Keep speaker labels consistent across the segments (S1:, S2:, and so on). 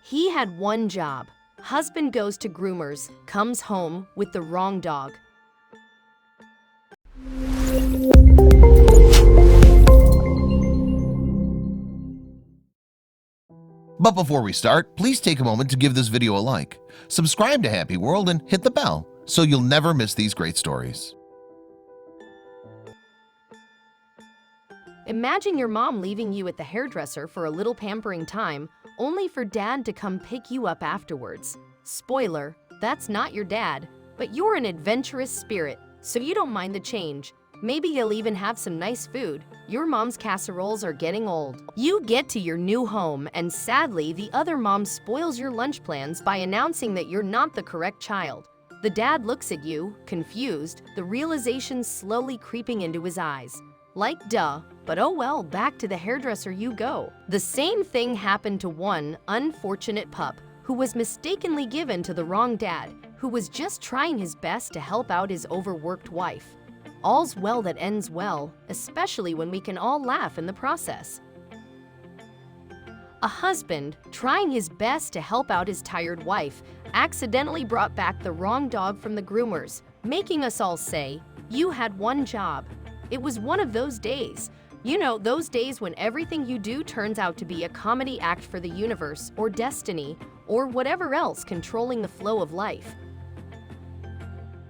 S1: He had one job. Husband goes to Groomers, comes home with the wrong dog.
S2: But before we start, please take a moment to give this video a like, subscribe to Happy World, and hit the bell so you'll never miss these great stories.
S1: Imagine your mom leaving you at the hairdresser for a little pampering time, only for dad to come pick you up afterwards. Spoiler, that's not your dad, but you're an adventurous spirit, so you don't mind the change. Maybe you'll even have some nice food. Your mom's casseroles are getting old. You get to your new home, and sadly, the other mom spoils your lunch plans by announcing that you're not the correct child. The dad looks at you, confused, the realization slowly creeping into his eyes. Like duh, but oh well, back to the hairdresser you go. The same thing happened to one unfortunate pup who was mistakenly given to the wrong dad, who was just trying his best to help out his overworked wife. All's well that ends well, especially when we can all laugh in the process. A husband, trying his best to help out his tired wife, accidentally brought back the wrong dog from the groomers, making us all say, "You had one job." It was one of those days. You know, those days when everything you do turns out to be a comedy act for the universe or destiny or whatever else controlling the flow of life.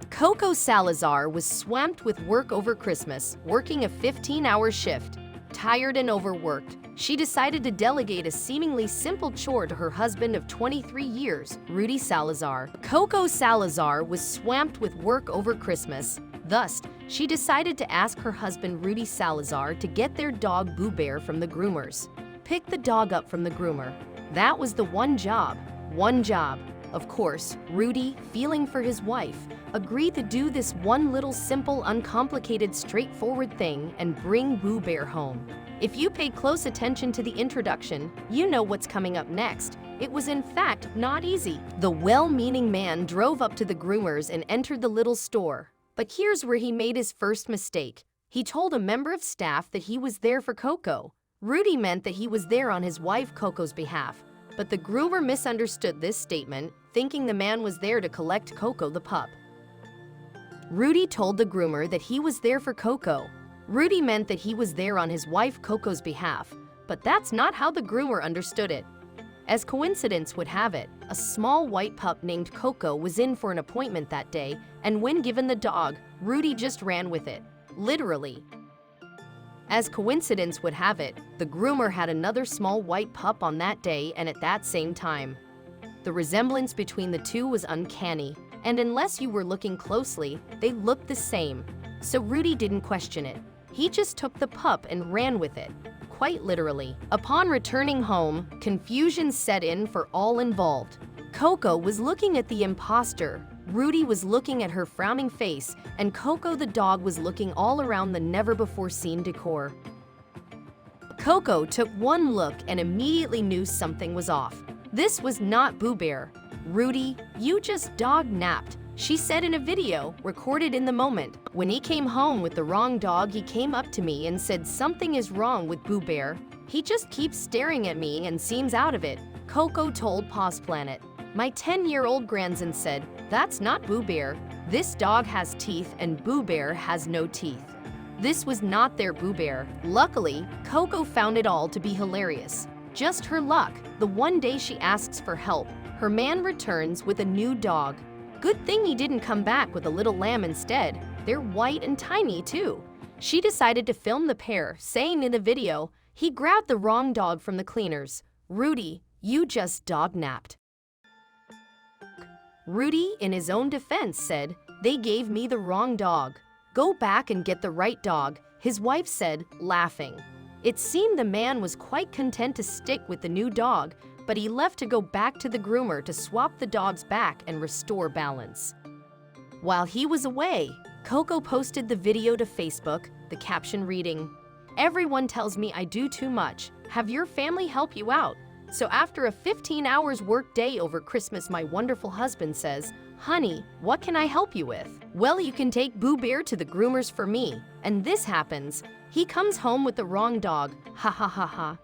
S1: Coco Salazar was swamped with work over Christmas, working a 15-hour shift. Tired and overworked, she decided to delegate a seemingly simple chore to her husband of 23 years, Rudy Salazar. Coco Salazar was swamped with work over Christmas. Thus, she decided to ask her husband Rudy Salazar to get their dog Boo Bear from the groomers. Pick the dog up from the groomer. That was the one job. One job. Of course, Rudy, feeling for his wife, agreed to do this one little simple, uncomplicated, straightforward thing and bring Boo Bear home. If you paid close attention to the introduction, you know what's coming up next. It was in fact not easy. The well-meaning man drove up to the groomers and entered the little store. But here's where he made his first mistake. He told a member of staff that he was there for Coco. Rudy meant that he was there on his wife Coco's behalf. But the groomer misunderstood this statement, thinking the man was there to collect Coco the pup. Rudy told the groomer that he was there for Coco. Rudy meant that he was there on his wife Coco's behalf, but that's not how the groomer understood it. As coincidence would have it, a small white pup named Coco was in for an appointment that day, and when given the dog, Rudy just ran with it, literally. As coincidence would have it, the groomer had another small white pup on that day and at that same time. The resemblance between the two was uncanny, and unless you were looking closely, they looked the same. So Rudy didn't question it. He just took the pup and ran with it. Quite literally. Upon returning home, confusion set in for all involved. Coco was looking at the imposter, Rudy was looking at her frowning face, and Coco the dog was looking all around the never-before-seen decor. Coco took one look and immediately knew something was off. This was not Boo Bear. "Rudy, you just dog-napped," she said in a video recorded in the moment. "When he came home with the wrong dog, he came up to me and said something is wrong with Boo Bear. He just keeps staring at me and seems out of it," Coco told Pause Planet. "My 10-year-old grandson said, 'That's not Boo Bear. This dog has teeth and Boo Bear has no teeth.' This was not their Boo Bear." Luckily, Coco found it all to be hilarious. Just her luck, the one day she asks for help, her man returns with a new dog. Good thing he didn't come back with a little lamb instead. They're white and tiny too. She decided to film the pair, saying in the video, "He grabbed the wrong dog from the cleaners. Rudy, you just dog-napped." Rudy, in his own defense, said, "They gave me the wrong dog. Go back and get the right dog," his wife said, laughing. It seemed the man was quite content to stick with the new dog, but he left to go back to the groomer to swap the dogs back and restore balance. While he was away, Coco posted the video to Facebook, the caption reading, "Everyone tells me I do too much. Have your family help you out. So after a 15 hours work day over Christmas, my wonderful husband says, 'Honey, what can I help you with?' Well, you can take Boo Bear to the groomers for me." And this happens. He comes home with the wrong dog. Ha ha ha ha.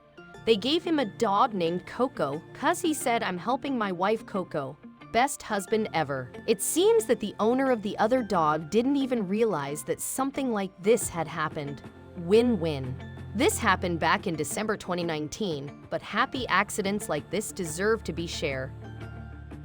S1: They gave him a dog named Coco, cuz he said, "I'm helping my wife Coco." Best husband ever. It seems that the owner of the other dog didn't even realize that something like this had happened. Win-win. This happened back in December 2019, but happy accidents like this deserve to be shared.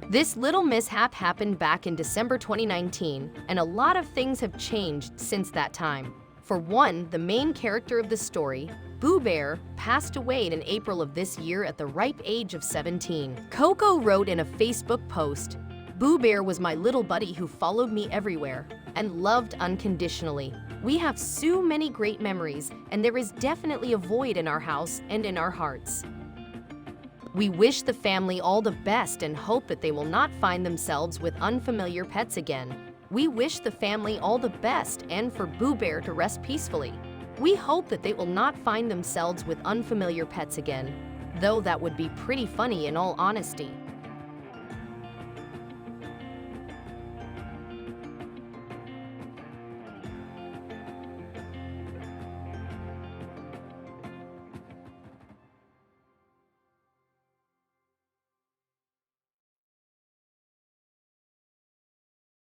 S1: This little mishap happened back in December 2019, and a lot of things have changed since that time. For one, the main character of the story, Boo Bear, passed away in April of this year at the ripe age of 17. Coco wrote in a Facebook post, "Boo Bear was my little buddy who followed me everywhere and loved unconditionally. We have so many great memories, and there is definitely a void in our house and in our hearts. We wish the family all the best and hope that they will not find themselves with unfamiliar pets again. We wish the family all the best and for Boo Bear to rest peacefully. We hope that they will not find themselves with unfamiliar pets again, though that would be pretty funny in all honesty."